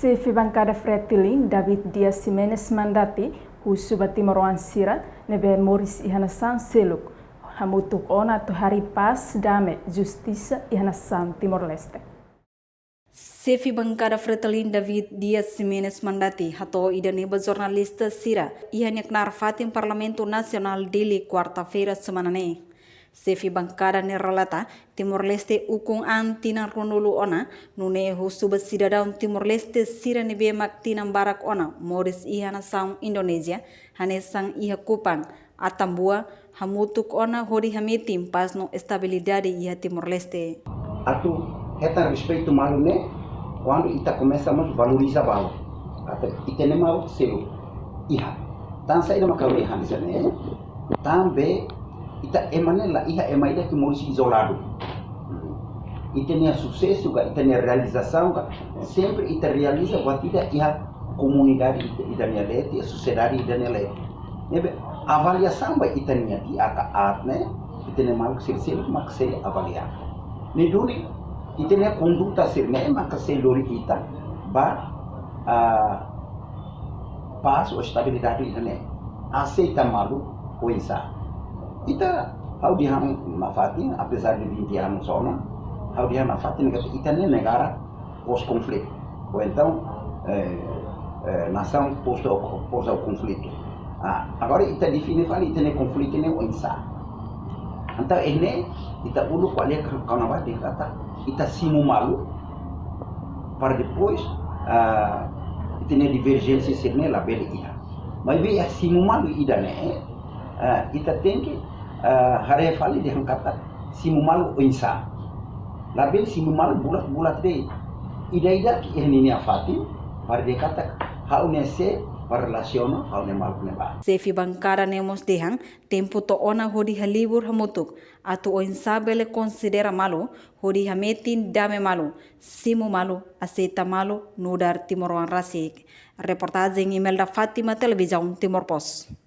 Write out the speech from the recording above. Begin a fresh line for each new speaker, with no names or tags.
Chefe bancada Fretilin, David Dias Ximenes Mandati, Husuba Timor Sira, nebe Moris Ihanasan Seluk, Hamutuk Ona to Hari Paz Dame Justiça Ihanasan Timor-Leste.
Chefe bancada Fretilin David Dias Ximenes Mandati, hato idaneba jornalista Sira, ihanyak narfatin Parlamento Nacional dele quarta-feira semanane. Chefe bancada ne relata Timor-Leste ukung antina ronulu ona nune husuba cidadão Timor-Leste sira nebe maktinam barak ona Moris Ihanasan Indonesia hanesang iha kupang atambua hamutuk ona hori hametim pas no estabilidade iha Timor-Leste.
Atu reta respeito malu né quando ita começamos a valorizar balu até itene malu selo iha tan saída makawi hanisa né também ita emanela iha emaida que morre isolado. Ita tinha sucesso, ita tinha realização, sempre ita realiza batida iha comunidade ita tinha lete, a sociedade ita tinha lete. Avaliação ba ita tinha di aka art né, ita tinha mal ser mak se avaliar. Ne duri ita tinha conduta ser né, mak se lori ita ba paz ou estabilidade ita né. Aceita malu o insa. Ita how dihang nafatin apesar de 20 anos só how dihang nafatin que ita nem negara pós conflito ou então nação pós ao conflito agora ita define fala ita nem conflito nem onsa então ele ita ulu qual é que kanawat dikata ita simu malu para depois ita nem divergência sirne la bela iha mas vi simu malu ida né ita tem que hari fali dia kata simu malu insa label simu malu bulat deh ida ki ini afati par dia kata hau nese relaciono hau ne malu ne ba
Chefe bancada nemos dehang tempo to ona hodi halibur hamutuk atu o insa bele considera malu hodi hametin dame malu simu malu aceita malu nudar Timor Rasik. Reportagem Imelda Fátima, Televisão Timor Post.